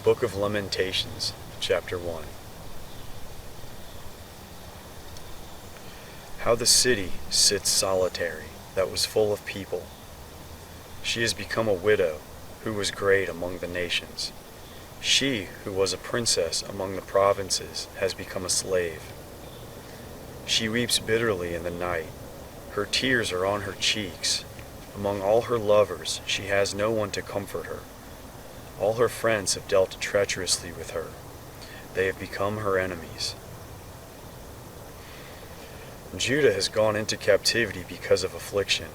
Book of Lamentations, chapter 1. How the city sits solitary, that was full of people. She has become a widow, who was great among the nations. She, who was a princess among the provinces, has become a slave. She weeps bitterly in the night. Her tears are on her cheeks. Among all her lovers, she has no one to comfort her. All her friends have dealt treacherously with her. They have become her enemies. Judah has gone into captivity because of affliction,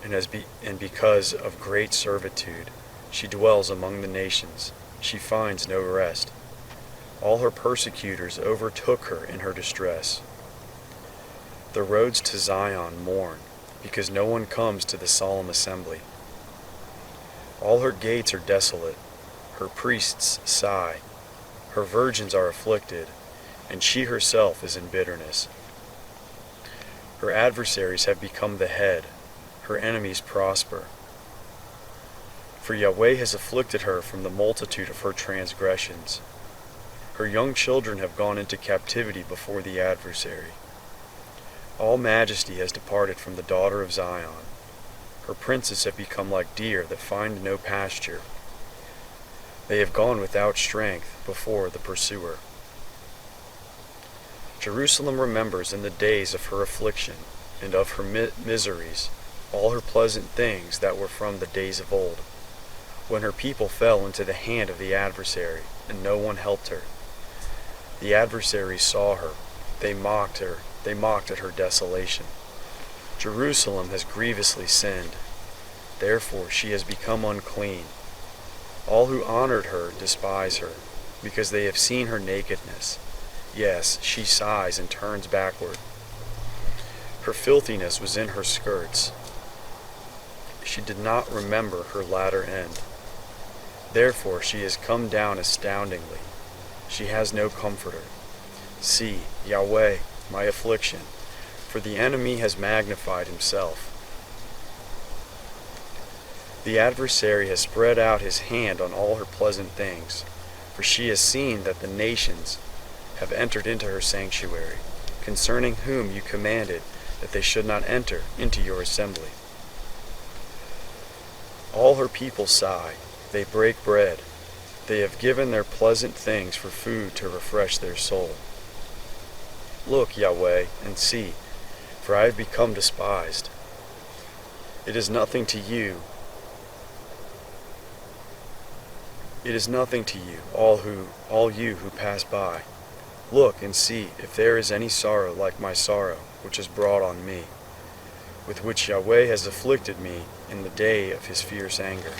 and because of great servitude. She dwells among the nations. She finds no rest. All her persecutors overtook her in her distress. The roads to Zion mourn, because no one comes to the solemn assembly. All her gates are desolate. Her priests sigh. Her virgins are afflicted, and she herself is in bitterness. Her adversaries have become the head. Her enemies prosper. For Yahweh has afflicted her from the multitude of her transgressions. Her young children have gone into captivity before the adversary. All majesty has departed from the daughter of Zion. Her princes have become like deer that find no pasture. They have gone without strength before the pursuer. Jerusalem remembers in the days of her affliction and of her miseries all her pleasant things that were from the days of old, when her people fell into the hand of the adversary, and no one helped her. The adversaries saw her. They mocked her. They mocked at her desolation. Jerusalem has grievously sinned. Therefore she has become unclean. All who honored her despise her, because they have seen her nakedness. Yes, she sighs and turns backward. Her filthiness was in her skirts. She did not remember her latter end. Therefore she has come down astoundingly. She has no comforter. See, Yahweh, my affliction, for the enemy has magnified himself. The adversary has spread out his hand on all her pleasant things, for she has seen that the nations have entered into her sanctuary, concerning whom you commanded that they should not enter into your assembly. All her people sigh, they break bread, they have given their pleasant things for food to refresh their soul. Look, Yahweh, and see, for I have become despised. It is nothing to you, all you who pass by. Look and see if there is any sorrow like my sorrow, which is brought on me, with which Yahweh has afflicted me in the day of his fierce anger.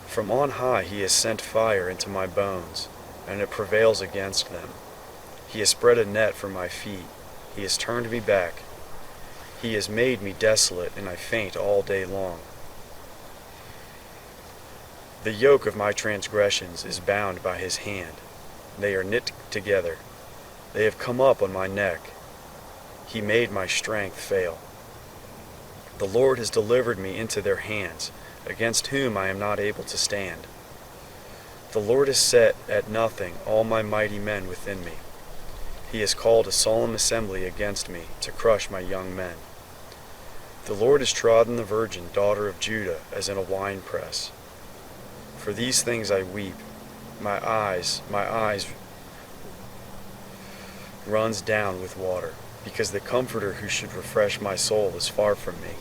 From on high he has sent fire into my bones, and it prevails against them. He has spread a net for my feet. He has turned me back. He has made me desolate, and I faint all day long. The yoke of my transgressions is bound by his hand. They are knit together. They have come up on my neck. He made my strength fail. The Lord has delivered me into their hands, against whom I am not able to stand. The Lord has set at nothing all my mighty men within me. He has called a solemn assembly against me to crush my young men. The Lord has trodden the virgin daughter of Judah as in a winepress. For these things I weep. My eyes runs down with water, because the Comforter who should refresh my soul is far from me.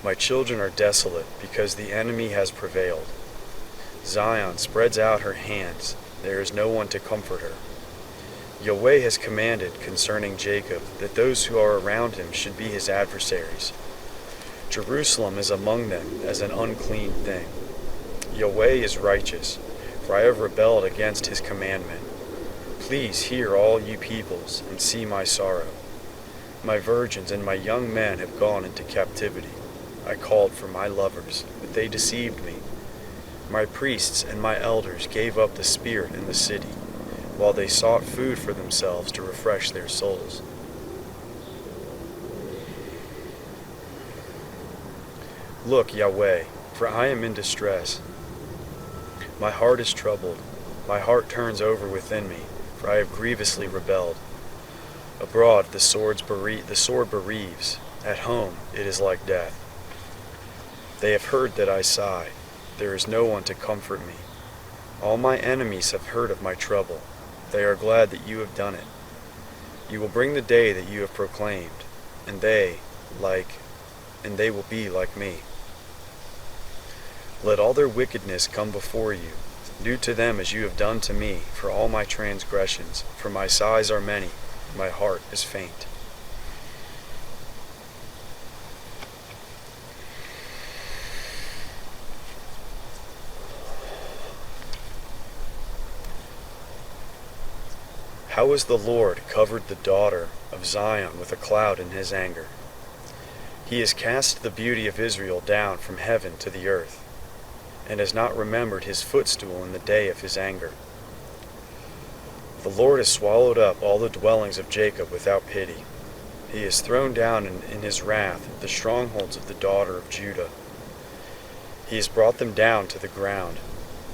My children are desolate, because the enemy has prevailed. Zion spreads out her hands. There is no one to comfort her. Yahweh has commanded concerning Jacob that those who are around him should be his adversaries. Jerusalem is among them as an unclean thing. Yahweh is righteous, for I have rebelled against his commandment. Please hear, all you peoples, and see my sorrow. My virgins and my young men have gone into captivity. I called for my lovers, but they deceived me. My priests and my elders gave up the spirit in the city, while they sought food for themselves to refresh their souls. Look, Yahweh, for I am in distress. My heart is troubled. My heart turns over within me, for I have grievously rebelled. Abroad the sword bereaves. At home it is like death. They have heard that I sigh. There is no one to comfort me. All my enemies have heard of my trouble. They are glad that you have done it. You will bring the day that you have proclaimed, and they will be like me. Let all their wickedness come before you. Do to them as you have done to me, for all my transgressions, for my sighs are many, my heart is faint. How has the Lord covered the daughter of Zion with a cloud in his anger? He has cast the beauty of Israel down from heaven to the earth, and has not remembered his footstool in the day of his anger. The Lord has swallowed up all the dwellings of Jacob without pity. He has thrown down in his wrath the strongholds of the daughter of Judah. He has brought them down to the ground.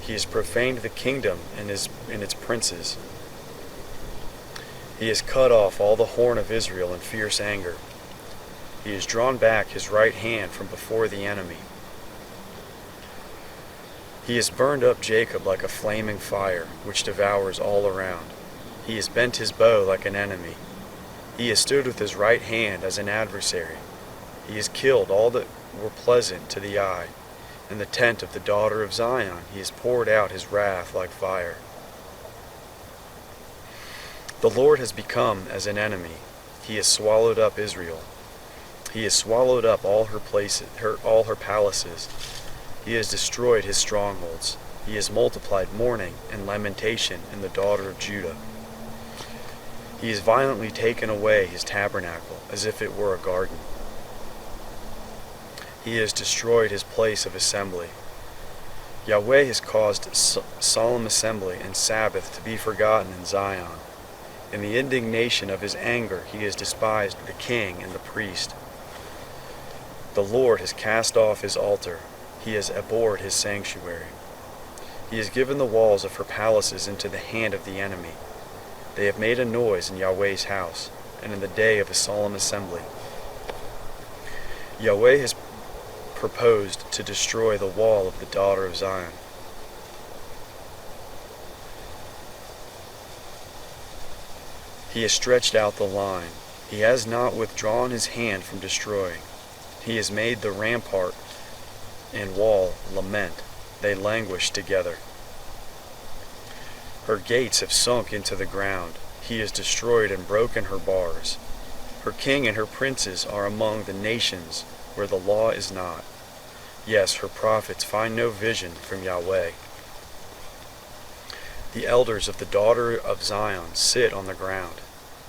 He has profaned the kingdom and its princes. He has cut off all the horn of Israel in fierce anger. He has drawn back his right hand from before the enemy. He has burned up Jacob like a flaming fire, which devours all around. He has bent his bow like an enemy. He has stood with his right hand as an adversary. He has killed all that were pleasant to the eye. In the tent of the daughter of Zion he has poured out his wrath like fire. The Lord has become as an enemy. He has swallowed up Israel. He has swallowed up all her palaces. He has destroyed his strongholds. He has multiplied mourning and lamentation in the daughter of Judah. He has violently taken away his tabernacle as if it were a garden. He has destroyed his place of assembly. Yahweh has caused solemn assembly and Sabbath to be forgotten in Zion. In the indignation of his anger he has despised the king and the priest. The Lord has cast off his altar. He has abhorred his sanctuary. He has given the walls of her palaces into the hand of the enemy. They have made a noise in Yahweh's house, and in the day of his solemn assembly. Yahweh has proposed to destroy the wall of the daughter of Zion. He has stretched out the line. He has not withdrawn his hand from destroying. He has made the rampart and wall lament. They languish together. Her gates have sunk into the ground. He has destroyed and broken her bars. Her king and her princes are among the nations where the law is not. Yes, her prophets find no vision from Yahweh. The elders of the daughter of Zion sit on the ground.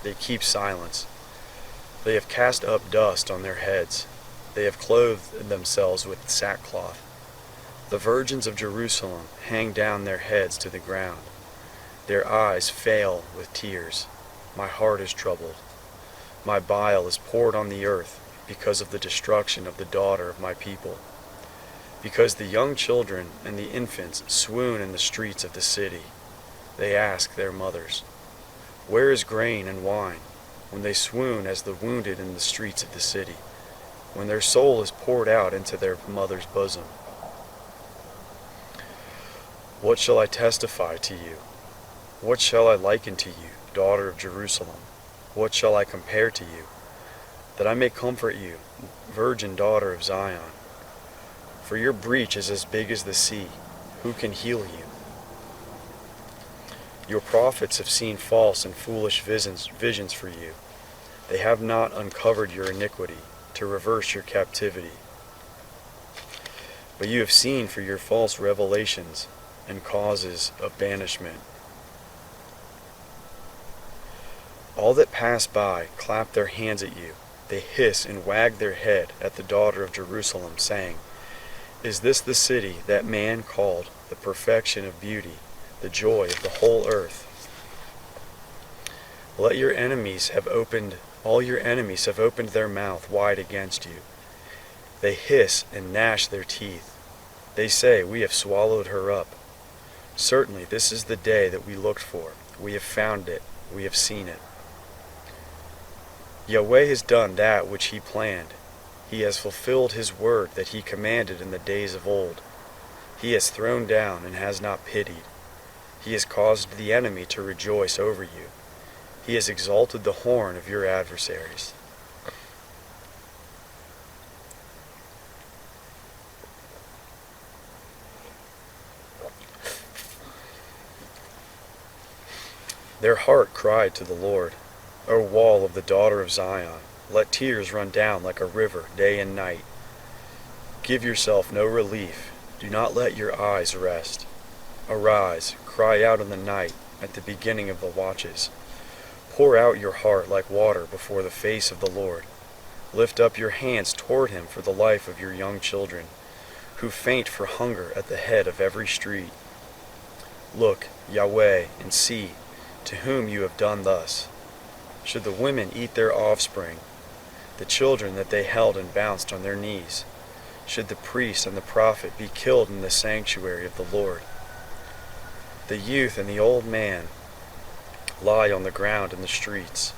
They keep silence. They have cast up dust on their heads. They have clothed themselves with sackcloth. The virgins of Jerusalem hang down their heads to the ground. Their eyes fail with tears. My heart is troubled. My bile is poured on the earth because of the destruction of the daughter of my people. Because the young children and the infants swoon in the streets of the city. They ask their mothers, "Where is grain and wine?" when they swoon as the wounded in the streets of the city, when their soul is poured out into their mother's bosom. What shall I testify to you? What shall I liken to you, daughter of Jerusalem? What shall I compare to you, that I may comfort you, virgin daughter of Zion? For your breach is as big as the sea. Who can heal you? Your prophets have seen false and foolish visions for you. They have not uncovered your iniquity to reverse your captivity. But you have seen for your false revelations and causes of banishment. All that pass by clap their hands at you. They hiss and wag their head at the daughter of Jerusalem, saying, "Is this the city that man called the perfection of beauty, the joy of the whole earth?" All your enemies have opened their mouth wide against you. They hiss and gnash their teeth. They say, "We have swallowed her up." Certainly this is the day that we looked for. We have found it. We have seen it. Yahweh has done that which he planned. He has fulfilled his word that he commanded in the days of old. He has thrown down and has not pitied. He has caused the enemy to rejoice over you. He has exalted the horn of your adversaries. Their heart cried to the Lord, O wall of the daughter of Zion, let tears run down like a river day and night. Give yourself no relief, do not let your eyes rest. Arise, cry out in the night, at the beginning of the watches. Pour out your heart like water before the face of the Lord. Lift up your hands toward him for the life of your young children, who faint for hunger at the head of every street. Look, Yahweh, and see, to whom you have done thus. Should the women eat their offspring, the children that they held and bounced on their knees? Should the priest and the prophet be killed in the sanctuary of the Lord? The youth and the old man lie on the ground in the streets.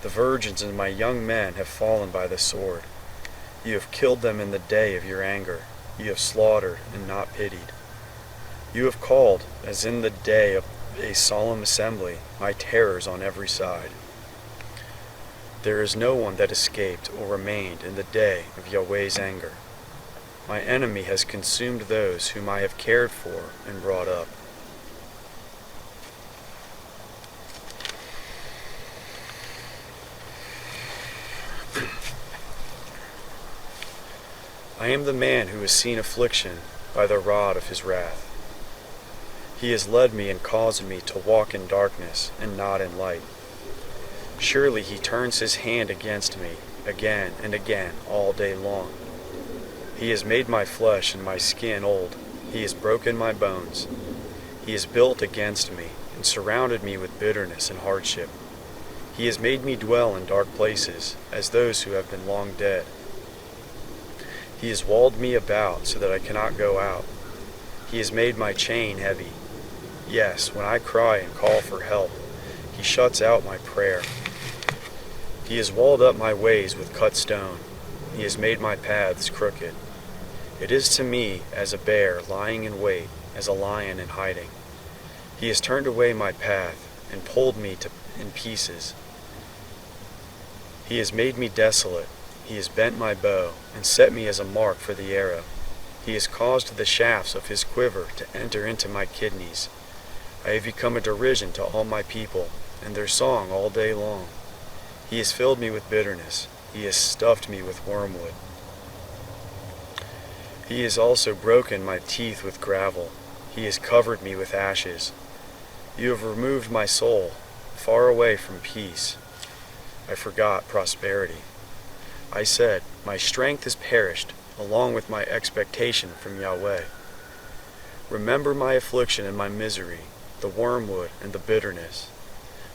The virgins and my young men have fallen by the sword. You have killed them in the day of your anger. You have slaughtered and not pitied. You have called, as in the day of a solemn assembly, my terrors on every side. There is no one that escaped or remained in the day of Yahweh's anger. My enemy has consumed those whom I have cared for and brought up. I am the man who has seen affliction by the rod of his wrath. He has led me and caused me to walk in darkness and not in light. Surely he turns his hand against me again and again all day long. He has made my flesh and my skin old. He has broken my bones. He has built against me and surrounded me with bitterness and hardship. He has made me dwell in dark places, as those who have been long dead. He has walled me about so that I cannot go out. He has made my chain heavy. Yes, when I cry and call for help, he shuts out my prayer. He has walled up my ways with cut stone. He has made my paths crooked. It is to me as a bear lying in wait, as a lion in hiding. He has turned away my path and pulled me in pieces. He has made me desolate. He has bent my bow and set me as a mark for the arrow. He has caused the shafts of his quiver to enter into my kidneys. I have become a derision to all my people, and their song all day long. He has filled me with bitterness. He has stuffed me with wormwood. He has also broken my teeth with gravel. He has covered me with ashes. You have removed my soul far away from peace. I forgot prosperity. I said, my strength has perished, along with my expectation from Yahweh. Remember my affliction and my misery, the wormwood and the bitterness.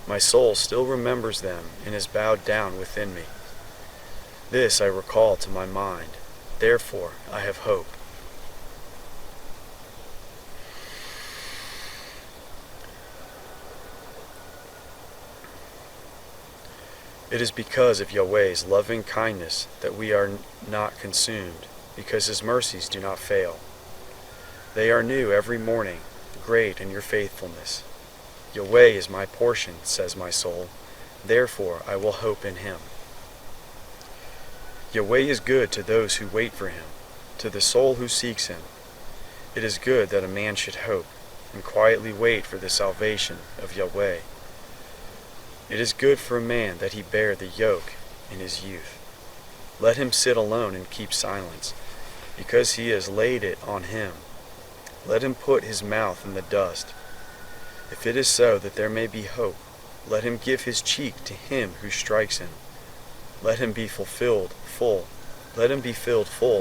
My soul still remembers them and is bowed down within me. This I recall to my mind. Therefore I have hope. It is because of Yahweh's loving kindness that we are not consumed, because his mercies do not fail. They are new every morning, great in your faithfulness. Yahweh is my portion, says my soul. Therefore I will hope in him. Yahweh is good to those who wait for him, to the soul who seeks him. It is good that a man should hope, and quietly wait for the salvation of Yahweh. It is good for a man that he bear the yoke in his youth. Let him sit alone and keep silence, because he has laid it on him. Let him put his mouth in the dust. If it is so that there may be hope, let him give his cheek to him who strikes him. Let him be filled full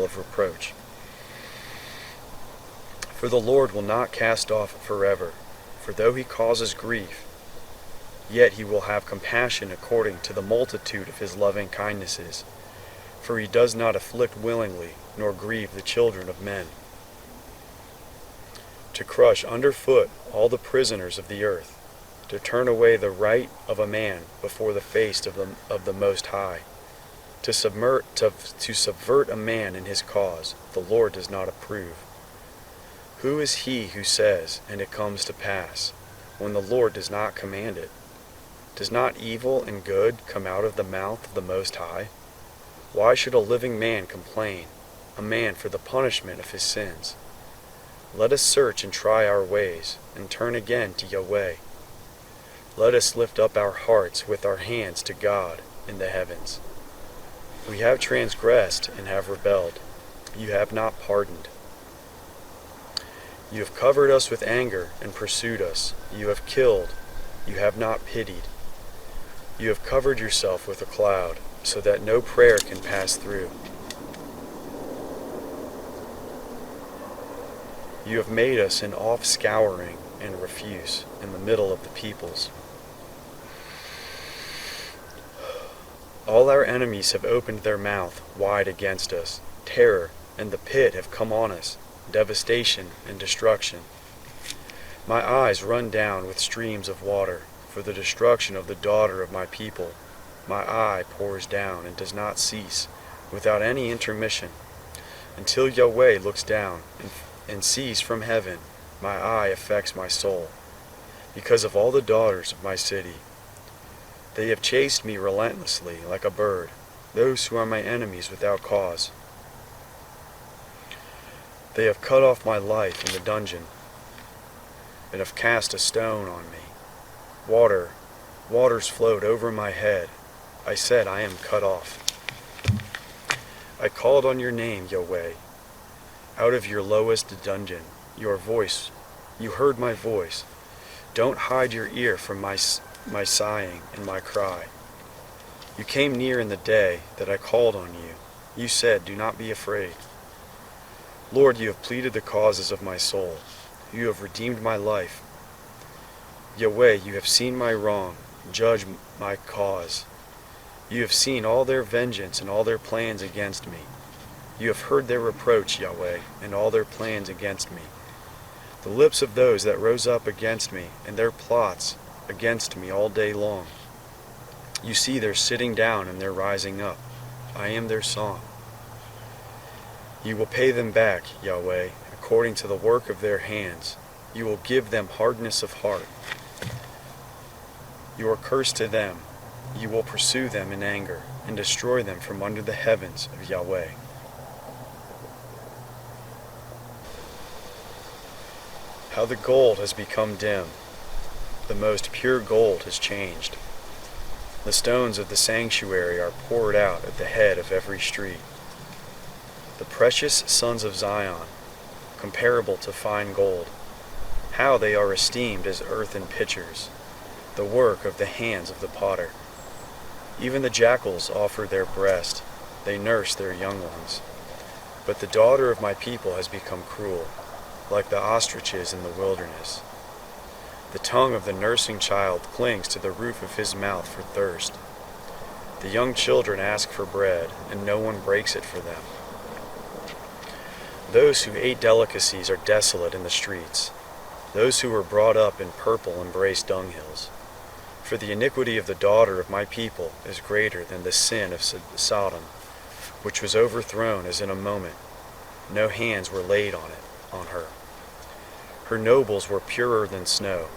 of reproach. For the Lord will not cast off forever, for though he causes grief, yet he will have compassion according to the multitude of his loving kindnesses. For he does not afflict willingly, nor grieve the children of men. to crush underfoot all the prisoners of the earth, to turn away the right of a man before the face of the Most High, to subvert a man in his cause, the Lord does not approve. Who is he who says, and it comes to pass, when the Lord does not command it? Does not evil and good come out of the mouth of the Most High? Why should a living man complain, a man for the punishment of his sins? Let us search and try our ways, and turn again to Yahweh. Let us lift up our hearts with our hands to God in the heavens. We have transgressed and have rebelled. You have not pardoned. You have covered us with anger and pursued us. You have killed. You have not pitied. You have covered yourself with a cloud, so that no prayer can pass through. You have made us an offscouring and refuse in the middle of the peoples. All our enemies have opened their mouth wide against us. Terror and the pit have come on us, devastation and destruction. My eyes run down with streams of water for the destruction of the daughter of my people. My eye pours down and does not cease, without any intermission, until Yahweh looks down and sees from heaven. My eye affects my soul, because of all the daughters of my city. They have chased me relentlessly like a bird, those who are my enemies without cause. They have cut off my life in the dungeon, and have cast a stone on me. Waters flowed over my head. I said, I am cut off. I called on your name, Yahweh, out of your lowest dungeon. You heard my voice. Don't hide your ear from my sighing and my cry. You came near in the day that I called on you. You said, do not be afraid. Lord, you have pleaded the causes of my soul. You have redeemed my life. Yahweh, you have seen my wrong. Judge my cause. You have seen all their vengeance and all their plans against me. You have heard their reproach, Yahweh, and all their plans against me. The lips of those that rose up against me, and their plots against me all day long. You see their sitting down and their rising up. I am their song. You will pay them back, Yahweh, according to the work of their hands. You will give them hardness of heart. You are cursed to them. You will pursue them in anger, and destroy them from under the heavens of Yahweh. How the gold has become dim. The most pure gold has changed. The stones of the sanctuary are poured out at the head of every street. The precious sons of Zion, comparable to fine gold, how they are esteemed as earthen pitchers, the work of the hands of the potter. Even the jackals offer their breast, they nurse their young ones. But the daughter of my people has become cruel, like the ostriches in the wilderness. The tongue of the nursing child clings to the roof of his mouth for thirst. The young children ask for bread, and no one breaks it for them. Those who ate delicacies are desolate in the streets. Those who were brought up in purple embrace dunghills. For the iniquity of the daughter of my people is greater than the sin of Sodom, which was overthrown as in a moment. No hands were laid on her. Her nobles were purer than snow.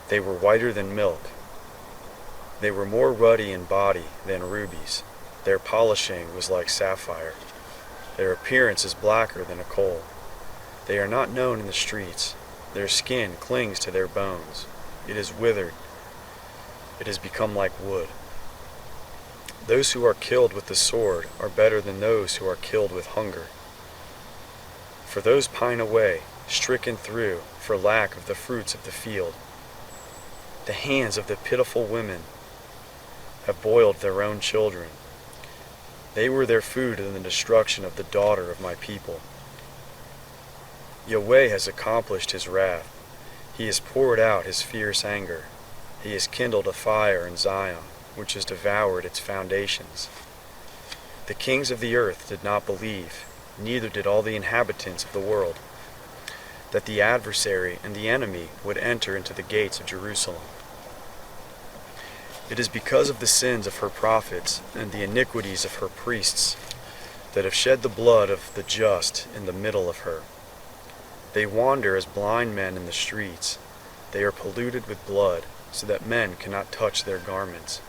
They were whiter than milk. They were more ruddy in body than rubies. Their polishing was like sapphire. Their appearance is blacker than a coal. They are not known in the streets. Their skin clings to their bones. It is withered. It has become like wood. Those who are killed with the sword are better than those who are killed with hunger. For those pine away, stricken through, for lack of the fruits of the field. The hands of the pitiful women have boiled their own children. They were their food in the destruction of the daughter of my people. Yahweh has accomplished his wrath. He has poured out his fierce anger. He has kindled a fire in Zion, which has devoured its foundations. The kings of the earth did not believe, neither did all the inhabitants of the world. that the adversary and the enemy would enter into the gates of Jerusalem. It is because of the sins of her prophets and the iniquities of her priests that have shed the blood of the just in the middle of her. They wander as blind men in the streets. They are polluted with blood, so that men cannot touch their garments.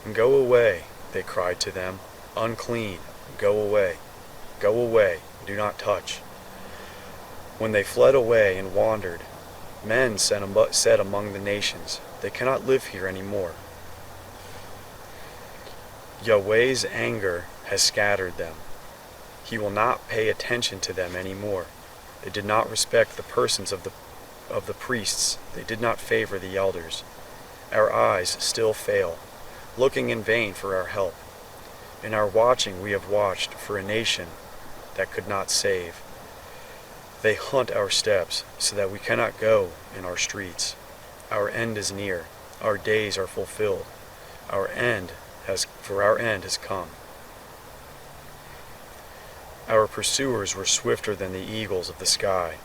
And go away, they cried to them, unclean, go away, do not touch. When they fled away and wandered, men said among the nations, they cannot live here any more. Yahweh's anger has scattered them. He will not pay attention to them any more. They did not respect the persons of the priests. They did not favor the elders. Our eyes still fail, looking in vain for our help. In our watching we have watched for a nation that could not save. They hunt our steps so that we cannot go in our streets. Our end is near. Our days are fulfilled. Our end has come. Our pursuers were swifter than the eagles of the sky.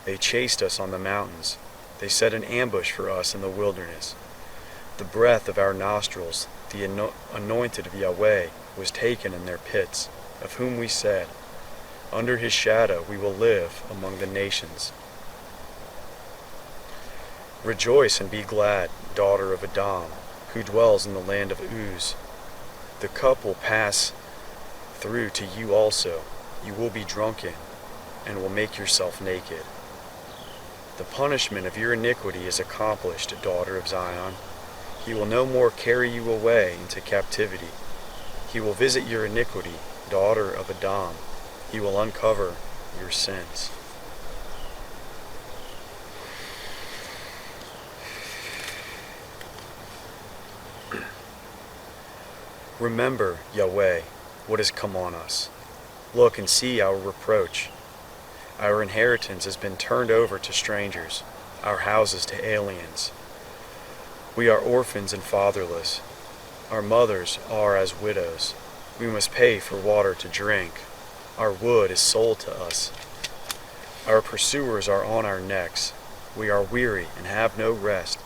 They chased us on the mountains. They set an ambush for us in the wilderness. The breath of our nostrils, the anointed of Yahweh, was taken in their pits, of whom we said, under his shadow we will live among the nations. Rejoice and be glad, daughter of Edom, who dwells in the land of Uz. The cup will pass through to you also. You will be drunken, and will make yourself naked. The punishment of your iniquity is accomplished, daughter of Zion. He will no more carry you away into captivity. He will visit your iniquity, daughter of Edom. He will uncover your sins. Remember, Yahweh, what has come on us. Look and see our reproach. Our inheritance has been turned over to strangers, our houses to aliens. We are orphans and fatherless. Our mothers are as widows. We must pay for water to drink. Our wood is sold to us. Our pursuers are on our necks. We are weary and have no rest.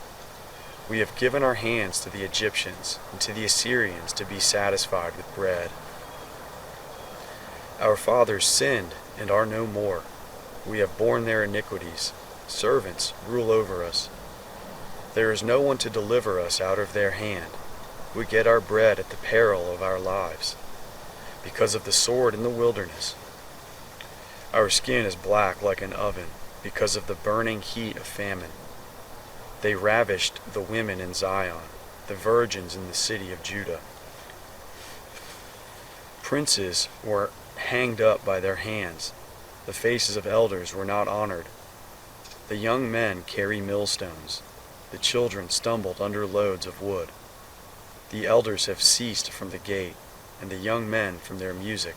We have given our hands to the Egyptians and to the Assyrians to be satisfied with bread. Our fathers sinned and are no more. We have borne their iniquities. Servants rule over us. There is no one to deliver us out of their hand. We get our bread at the peril of our lives, because of the sword in the wilderness. Our skin is black like an oven, because of the burning heat of famine. They ravished the women in Zion, the virgins in the city of Judah. Princes were hanged up by their hands. The faces of elders were not honored. The young men carry millstones. The children stumbled under loads of wood. The elders have ceased from the gate, and the young men from their music.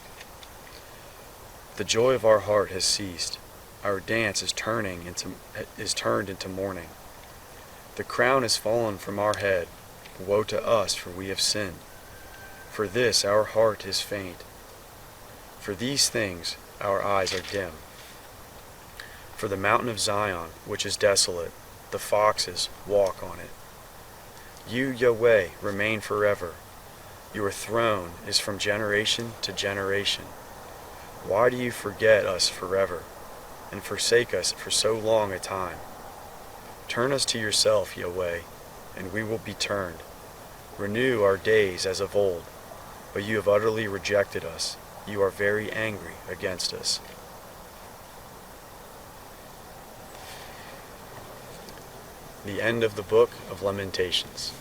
The joy of our heart has ceased. Our dance is turned into mourning. The crown is fallen from our head. Woe to us, for we have sinned. For this our heart is faint. For these things our eyes are dim. For the mountain of Zion, which is desolate, the foxes walk on it. You, Yahweh, remain forever. Your throne is from generation to generation. Why do you forget us forever, and forsake us for so long a time? Turn us to yourself, Yahweh, and we will be turned. Renew our days as of old, but you have utterly rejected us. You are very angry against us. The end of the book of Lamentations.